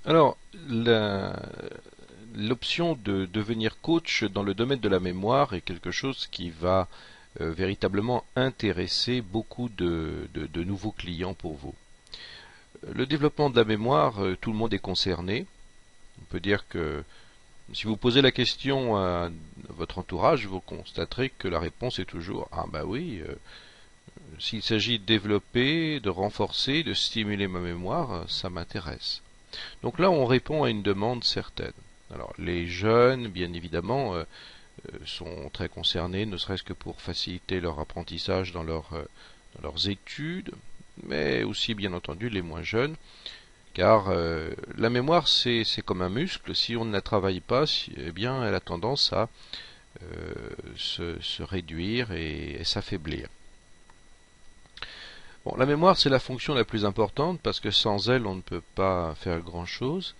Alors, l'option de devenir coach dans le domaine de la mémoire est quelque chose qui va véritablement intéresser beaucoup de nouveaux clients pour vous. Le développement de la mémoire, tout le monde est concerné. On peut dire que si vous posez la question à votre entourage, vous constaterez que la réponse est toujours ah bah oui, s'il s'agit de développer, de renforcer, de stimuler ma mémoire, ça m'intéresse. Donc là, on répond à une demande certaine. Alors, les jeunes, bien évidemment, sont très concernés, ne serait-ce que pour faciliter leur apprentissage dans leurs études, mais aussi, bien entendu, les moins jeunes, car la mémoire, c'est comme un muscle. Si on ne la travaille pas, eh bien, elle a tendance à se réduire et s'affaiblir. Bon, la mémoire, c'est la fonction la plus importante parce que sans elle, on ne peut pas faire grand-chose.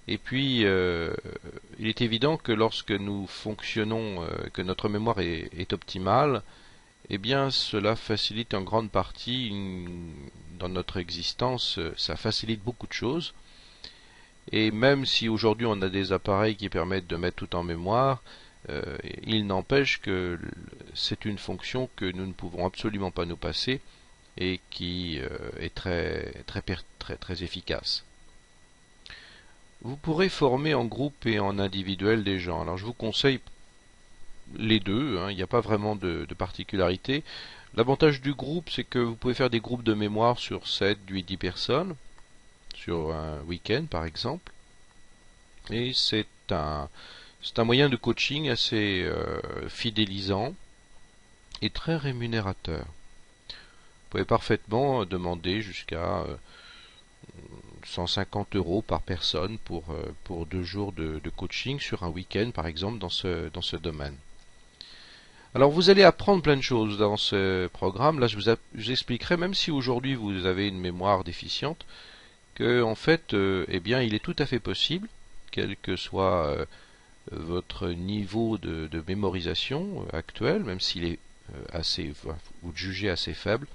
Et puis, il est évident que lorsque nous fonctionnons, que notre mémoire est optimale, eh bien, cela facilite en grande partie dans notre existence, ça facilite beaucoup de choses. Et même si aujourd'hui on a des appareils qui permettent de mettre tout en mémoire, il n'empêche que c'est une fonction que nous ne pouvons absolument pas nous passer et qui est très efficace. Vous pourrez former en groupe et en individuel des gens. Alors je vous conseille les deux, hein, il n'y a pas vraiment de particularité. L'avantage du groupe, c'est que vous pouvez faire des groupes de mémoire sur 7, 8, 10 personnes, sur un week-end par exemple. Et c'est un moyen de coaching assez fidélisant et très rémunérateur. Vous pouvez parfaitement demander jusqu'à 150 € par personne pour 2 jours de coaching sur un week-end, par exemple, dans ce domaine. Alors, vous allez apprendre plein de choses dans ce programme. Là, je vous expliquerai, même si aujourd'hui vous avez une mémoire déficiente, que, en fait, eh bien, il est tout à fait possible, quel que soit votre niveau de mémorisation actuel, même s'il est vous le jugez assez faible,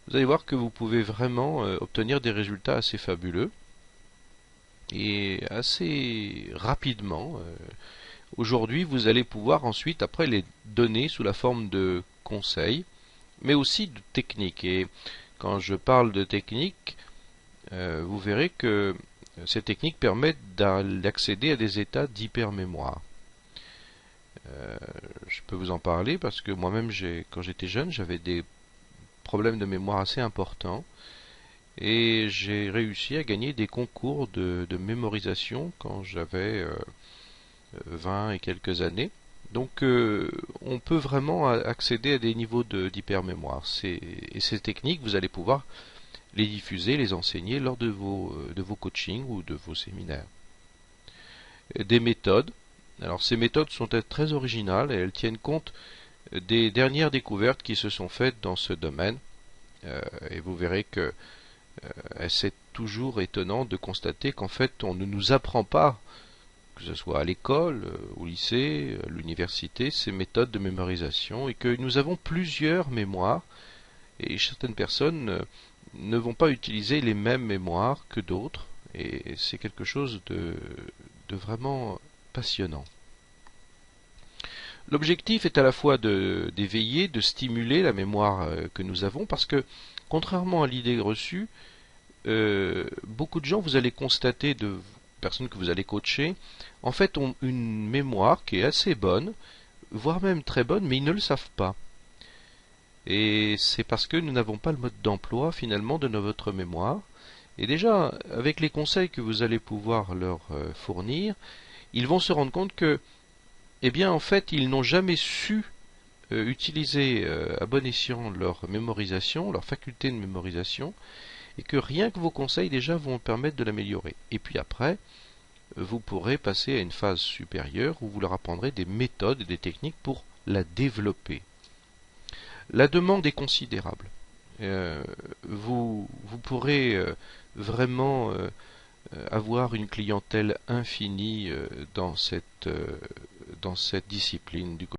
vous allez voir que vous pouvez vraiment obtenir des résultats assez fabuleux et assez rapidement. Aujourd'hui, vous allez pouvoir ensuite, après, les donner sous la forme de conseils, mais aussi de techniques. Et quand je parle de techniques, vous verrez que ces techniques permettent d'accéder à des états d'hypermémoire. Je peux vous en parler parce que moi-même, quand j'étais jeune, j'avais des problèmes de mémoire assez importants et j'ai réussi à gagner des concours de mémorisation quand j'avais 20 et quelques années. Donc on peut vraiment accéder à des niveaux d'hypermémoire. Et ces techniques, vous allez pouvoir les diffuser, les enseigner lors de vos coachings ou de vos séminaires. Des méthodes. Alors ces méthodes sont très originales et elles tiennent compte des dernières découvertes qui se sont faites dans ce domaine. Et vous verrez que c'est toujours étonnant de constater qu'en fait on ne nous apprend pas, que ce soit à l'école, au lycée, à l'université, ces méthodes de mémorisation et que nous avons plusieurs mémoires et certaines personnes ne vont pas utiliser les mêmes mémoires que d'autres et c'est quelque chose de vraiment passionnant. L'objectif est à la fois d'éveiller, de stimuler la mémoire que nous avons parce que contrairement à l'idée reçue, beaucoup de gens, vous allez constater, de personnes que vous allez coacher, en fait ont une mémoire qui est assez bonne, voire même très bonne, mais ils ne le savent pas. Et c'est parce que nous n'avons pas le mode d'emploi finalement de notre mémoire. Et déjà, avec les conseils que vous allez pouvoir leur fournir, ils vont se rendre compte que, eh bien, en fait, ils n'ont jamais su utiliser à bon escient leur mémorisation, leur faculté de mémorisation, et que rien que vos conseils déjà vont permettre de l'améliorer. Et puis après, vous pourrez passer à une phase supérieure où vous leur apprendrez des méthodes et des techniques pour la développer. La demande est considérable. Vous pourrez vraiment avoir une clientèle infinie dans cette discipline du